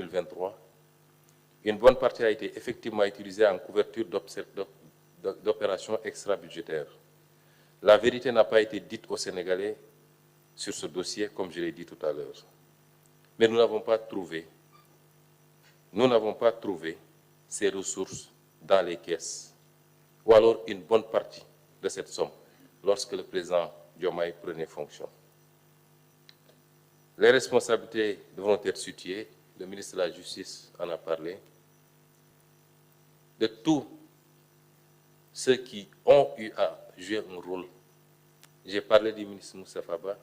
2023, une bonne partie a été effectivement utilisée en couverture d'opérations extra-budgétaires. La vérité n'a pas été dite aux Sénégalais sur ce dossier, comme je l'ai dit tout à l'heure. Mais nous n'avons pas trouvé ces ressources dans les caisses, ou alors une bonne partie de cette somme, lorsque le président Diomaye prenait fonction. Les responsabilités devront être situées, le ministre de la Justice en a parlé, de tous ceux qui ont eu à jouer un rôle. J'ai parlé du ministre Moustapha Ba,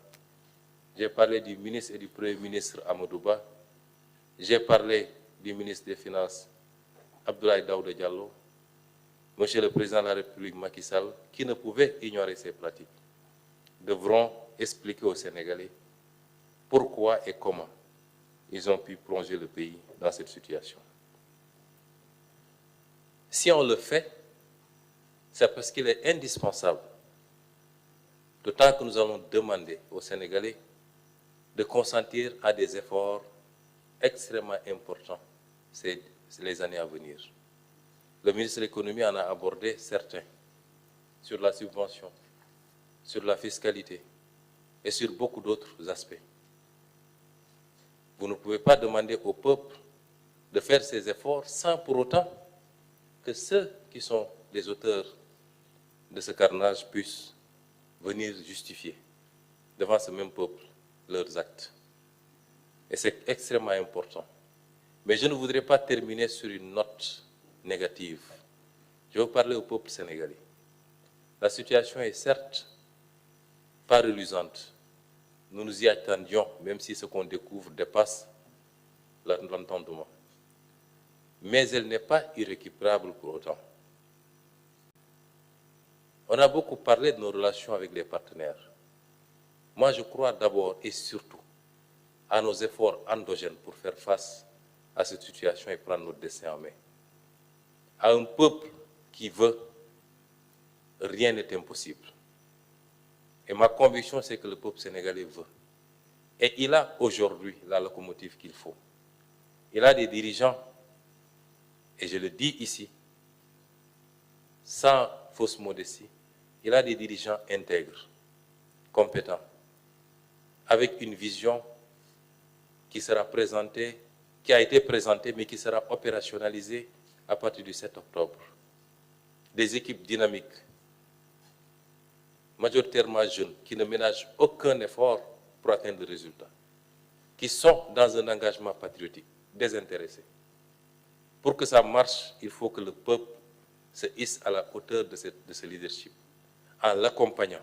j'ai parlé du ministre et du Premier ministre Amadou Ba, j'ai parlé du ministre des Finances Abdoulaye Daouda Diallo, Monsieur le Président de la République Macky Sall, qui ne pouvait ignorer ces pratiques, devront expliquer aux Sénégalais pourquoi et comment ils ont pu plonger le pays dans cette situation. Si on le fait, c'est parce qu'il est indispensable, d'autant que nous allons demander aux Sénégalais de consentir à des efforts extrêmement importants les années à venir. Le ministre de l'Économie en a abordé certains, sur la subvention, sur la fiscalité et sur beaucoup d'autres aspects. Vous ne pouvez pas demander au peuple de faire ces efforts sans pour autant que ceux qui sont les auteurs de ce carnage puissent venir justifier devant ce même peuple leurs actes. Et c'est extrêmement important. Mais je ne voudrais pas terminer sur une note négative. Je veux parler au peuple sénégalais. La situation est certes pas reluisante. Nous nous y attendions, même si ce qu'on découvre dépasse l'entendement. Mais elle n'est pas irrécupérable pour autant. On a beaucoup parlé de nos relations avec les partenaires. Moi, je crois d'abord et surtout à nos efforts endogènes pour faire face à cette situation et prendre notre destin en main. À un peuple qui veut, rien n'est impossible. Et ma conviction, c'est que le peuple sénégalais veut. Et il a aujourd'hui la locomotive qu'il faut. Il a des dirigeants, et je le dis ici, sans fausse modestie, il a des dirigeants intègres, compétents, avec une vision qui sera présentée, qui a été présentée, mais qui sera opérationnalisée à partir du 7 octobre. Des équipes dynamiques, majoritairement jeunes, qui ne ménagent aucun effort pour atteindre le résultat, qui sont dans un engagement patriotique, désintéressé. Pour que ça marche, il faut que le peuple se hisse à la hauteur de ce leadership, en l'accompagnant,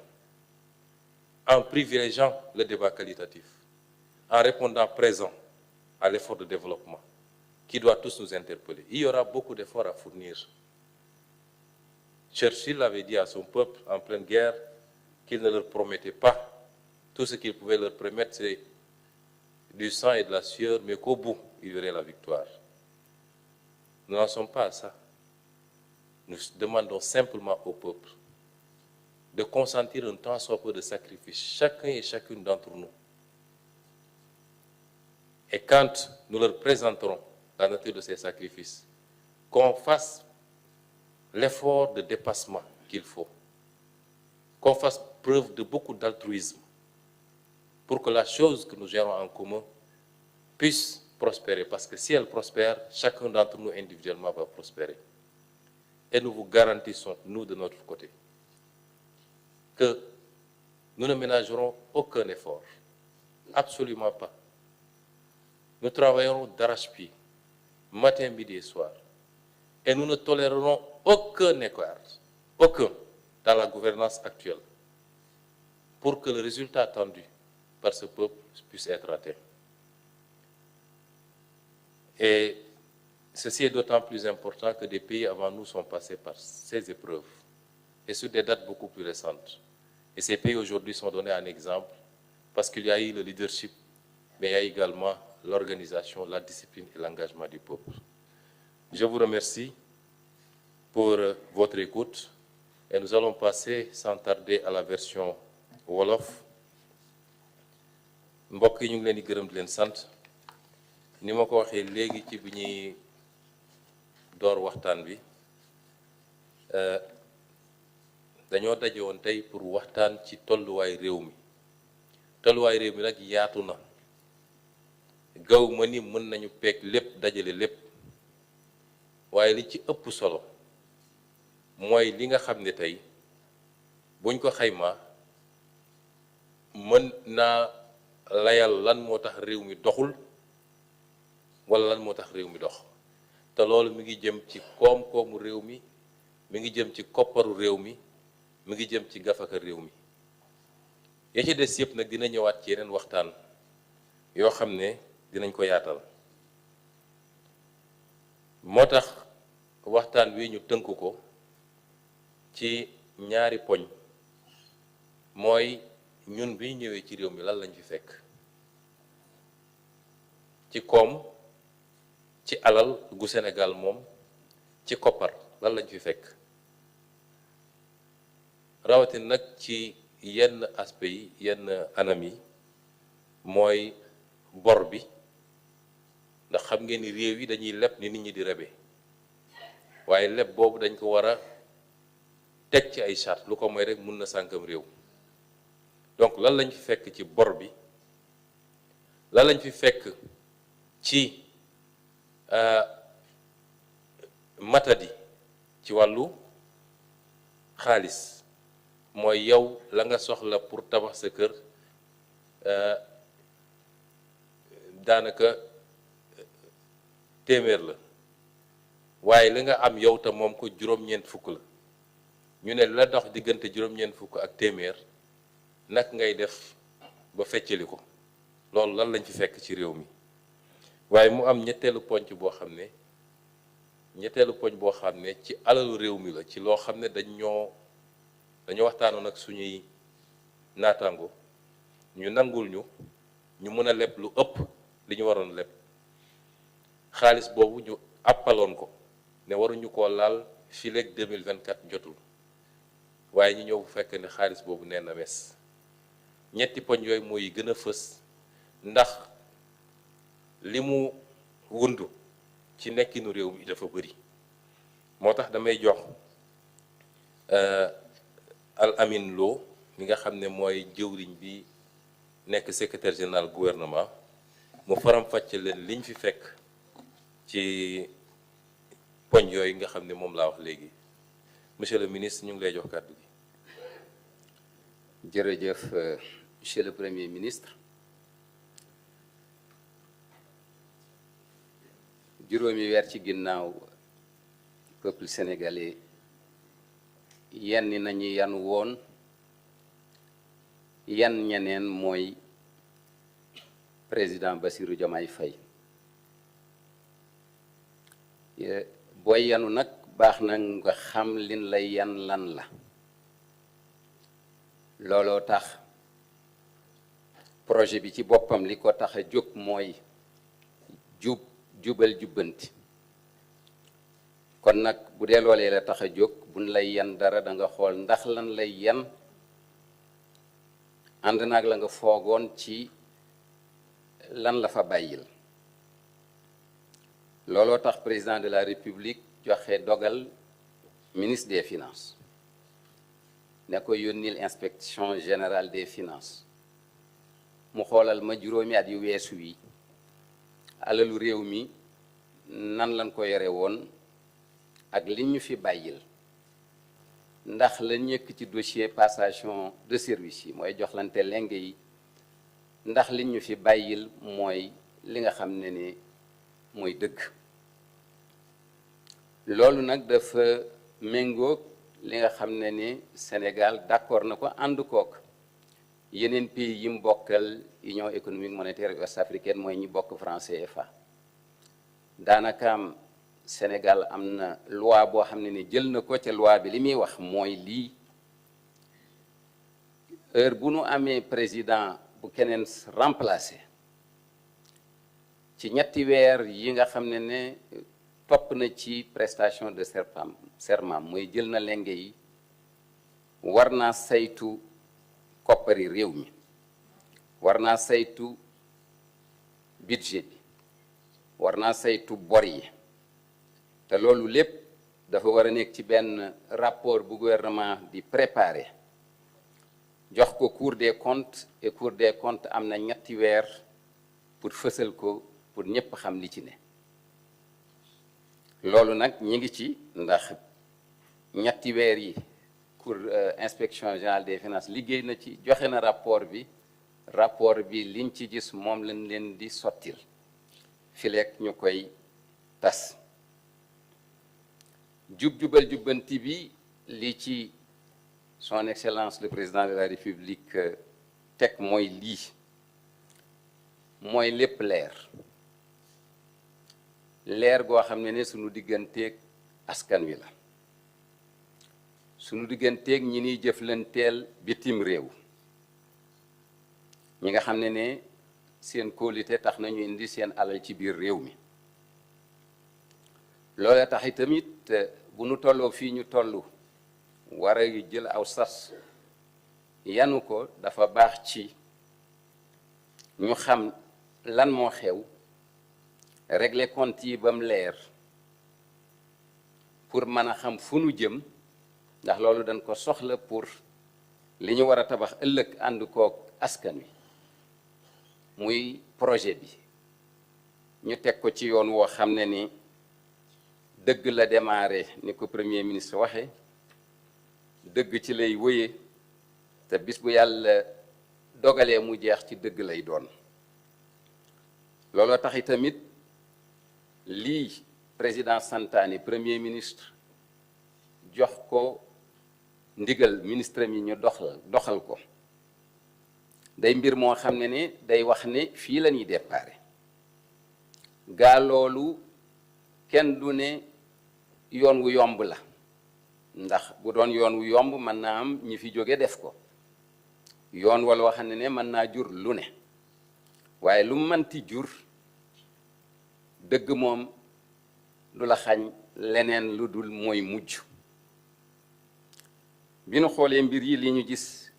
en privilégiant le débat qualitatif, en répondant présent à l'effort de développement qui doit tous nous interpeller. Il y aura beaucoup d'efforts à fournir. Churchill avait dit à son peuple en pleine guerre qu'il ne leur promettait pas tout ce qu'il pouvait leur promettre, c'est du sang et de la sueur, mais qu'au bout, il y aurait la victoire. Nous n'en sommes pas à ça. Nous demandons simplement au peuple de consentir un tant soit peu de sacrifice, chacun et chacune d'entre nous. Et quand nous leur présenterons la nature de ces sacrifices, qu'on fasse l'effort de dépassement qu'il faut, qu'on fasse preuve de beaucoup d'altruisme pour que la chose que nous gérons en commun puisse prospérer. Parce que si elle prospère, chacun d'entre nous individuellement va prospérer. Et nous vous garantissons, nous de notre côté, que nous ne ménagerons aucun effort, absolument pas. Nous travaillerons d'arrache-pied, matin, midi et soir. Et nous ne tolérerons aucun écart, aucun, dans la gouvernance actuelle, pour que le résultat attendu par ce peuple puisse être atteint. Et ceci est d'autant plus important que des pays avant nous sont passés par ces épreuves, et sur des dates beaucoup plus récentes. Et ces pays aujourd'hui sont donnés un exemple, parce qu'il y a eu le leadership, mais il y a également l'organisation, la discipline et l'engagement du peuple. Je vous remercie pour votre écoute et nous allons passer sans tarder à la version Wolof. Mbokk yi ñu ngi leen di gërëm di leen sant ni ma ko waxee léegi ci bi ñuy door waxtaan bi dañoo daje woon tey pour waxtaan ci tolluwaay réew mi tolluwaay réew mi nag yaatu na gaw ma ni mën nañu peeg lépp dajale lépp waaye li ci ëpp solo mooy li nga xam ne tey buñ ko xaymaa mën naa layal lan moo tax réew mi doxul wala lan moo tax réew mi dox te loolu mi ngi jëm ci koom-koomu réew mi mi ngi jëm ci kopparu réew mi mi ngi jëm ci gafaka réew mi ya ci des yëpp nag dina ñëwaat ci yeneen waxtaan yoo xam ne dinañ ko yaatal moo tax waxtaan wi ñu tënk ko ci ñaari poñ mooy ñun bi ñu ñëwee ci réew mi lan lañ fi fekk ci koom ci alal gu Sénégal moom ci koppar lan lañ fi fekk rawatina nag ci yenn aspect yi yenn anam yi mooy bor bi ndax xam ngeen ni réew yi dañuy leb ni nit ñi di rebe waaye leb boobu dañ ko war a teg ci ay charte lu ko mooy rek mun na sànkam réew donc lan lañ fi fekk ci bor bi lan lañ fi fekk ci matadi ci wàllu xaalis mooy yow la nga soxla pour tabax sa kër daanaka téeméer la waaye li nga am yow te moom ko juróom-ñeent fukk la ñu ne la dox diggante juróom-ñeent fukk ak téeméer nag ngay def ba feccali ko loolu lan lañ fi fekk ci réew mi waaye mu am ñetteelu poñ boo xam ne ci alalu réew mi la ci loo xam ne dañu waxtaanoon ak suñuy naataango ñu nangul ñu mën a leb lu ëpp li ñu waroon leb xaalis boobu ñu àppaloon ko ne waruñu koo laal fii leeg 2024 jotul waaye ñu ñëw bu fekk ne xaalis boobu nee na mes ñetti poñ yooyu mooy gën a fës ndax li mu wundu ci nekkinu réew mi dafa bëri moo tax damay jox Al Amin Lo mi nga xam ne mooy jëwriñ bi nekk secrétaire général gouvernement mu faram-fàcce leen liñ fi fekk ci poñ yooyu nga xam ne moom laa wax léegi monsieur le ministre ñu ngi lay jox kàddu gi. jërëjëf monsieur le premier ministre juróomi weer ci ginnaaw peuple sénégalais yenn nañu yan woon yan ñeneen mooy président Bassirou Diomaye Faye booy yanu nag baax na nga xam lin lay yan lan la looloo tax projet bi ci boppam li ko tax a jóg mooy jubal jubbanti kon nag bu dee loolee la tax a jóg buñ lay yan dara da nga xool ndax lan lay yan ànd naag la nga foogoon ci lan la fa bàyyil looloo tax président de la république joxe dogal ministre des finances ne ko yónnil inspection générale des finances mu xoolal ma juróomi at yu weesu wi alalu réew mi nan lañ ko yore woon ak li ñu fi bàyyil ndax la ñëkk ci dossier passation de service yi mooy joxlante lenge yi ndax li ñu fi bàyyil mooy li nga xam ne ni mooy dëgg loolu nag dafa méngoog li nga xam ne ni Sénégal d'accord na ko ànd kook yeneen pays yi mu bokkal Union économique monétaire ouest-africaine mooy ñi bokk franc CFA daanaka am Sénégal am na loi boo xam ne ni jël na ko ca loi bi li muy wax mooy lii heure bu nu amee président bu keneen remplacé ci ñetti weer yi nga xam ne ne topp na ci prestation de serment mooy jël na lenge yi war naa saytu koppari réew mi war naa saytu budget bi war naa saytu bor yi te loolu lépp dafa war a nekk ci benn rapport bu gouvernement di préparer jox ko Cour des comptes et Cour des comptes am na ñetti weer pour fësal ko pour ñëpp xam li ci ne loolu nag ñi ngi ci ndax ñetti weer yi Cour inspection générale des finances liggéey na ci joxe na rapport bi liñ ci gis moom lañ leen di sottil fileek ñu koy tas jub-jubal jubbanti bi li ci son excellence le président de la république teg mooy lii mooy lépp leer goo xam ne sunu digganteeg askan wi la sunu digganteeg ñi niy jëflanteel bitim réew ñi nga xam ne seen kóolite tax nañu indi seen alal ci biir réew mi loola tax itamit bu nu tolloo fii ñu toll war a jël aw sas yanu ko dafa baax ci ñu xam lan moo xew régler compte yi ba mu leer pour mën a xam fu nu jëm ndax loolu dañ ko soxla pour li ñu war a tabax ëllëg ànd koog askan wi muy projet bi ñu teg ko ci yoon woo xam ne ni dëgg la démarré ni ko premier ministre waxe dëgg ci lay wëye te bis bu yàlla dogalee mu jeex ci dëgg lay doon looloo tax itamit lii président santaane premier ministre jox ko ndigal ministre mi ñu doxal ko day mbir moo xam ne day wax ne fii la ñuy déparé gaa loolu kenn du ne yoon wu yomb la ndax bu doon yoon wu yomb mën naa am ñi fi jóge def ko yoon wala wax ne mën naa jur lu ne waaye lu mënti jur dëgg moom du la xañ leneen lu dul mooy mujj bi nu xoolee mbir yi li ñu gis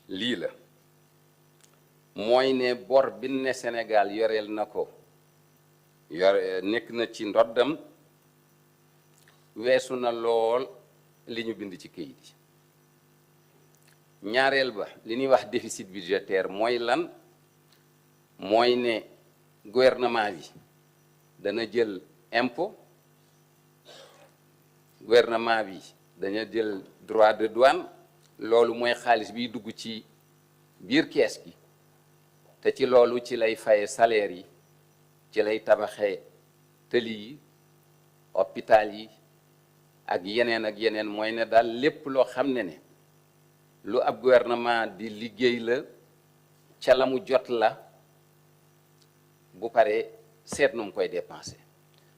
lii la mooy ne bor bi ne Sénégal yoreel na ko nekk na ci ndoddam weesu na lool li ñu bind ci këyit yi ñaareel ba li ñuy wax déficit budgétaire mooy lan mooy ne gouvernement bi dana jël impôt gouvernement bi dana jël droit de douane loolu mooy xaalis biy dugg ci biir kees gi te ci loolu ci lay faye salaire yi ci lay tabaxee tëli yi hôpital yi ak yeneen mooy ne daal lépp loo xam ne lu ab gouvernement di liggéey la ca la mu jot la bu paree seet nu mu koy dépensé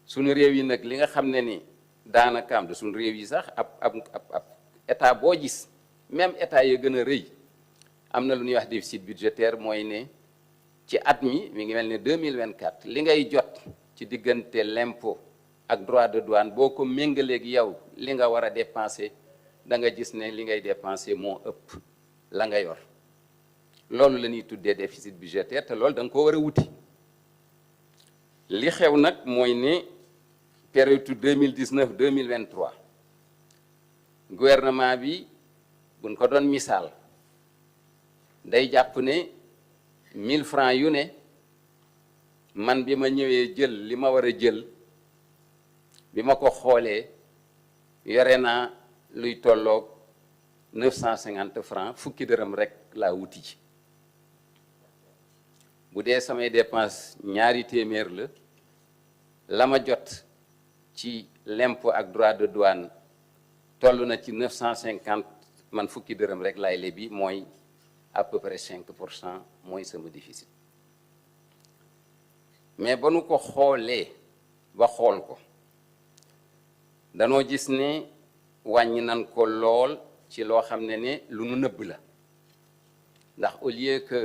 suñu réew yi nag li nga xam ne ni daanaka am de suñu réew yi sax ab état boo gis même état ya gën a rëy am na lu ñuy wax déficit budgétaire mooy ne ci at mi ngi mel ne 2024 li ngay jot ci diggante l'impôt ak droit de douane boo ko méngaleeg yow li nga war a dépenser da nga gis ne li ngay dépenser moo ëpp la nga yor loolu la ñuy tuddee déficit budgétaire te loolu da nga ko war a wuti li xew nag mooy ne période 2019 2023 gouvernement bi buñ ko doon misaal day jàpp ne 1000 francs yu ne man bi ma ñëwee jël li ma war a jël bi ma ko xoolee yore naa luy tolloog 950 francs fukki dërëm rek laa wuti ci bu dee samay dépense ñaari téeméer la ma jot ci l'impôt ak droit de douane toll na ci 950 man fukki dërëm rek laay lebi mooy à peu près 5% mooy sama déficit mais ba nu ko xoolee ba xool ko danoo gis ne wàññi nan ko lool ci loo xam ne lu nu nëbb la ndax au lieu que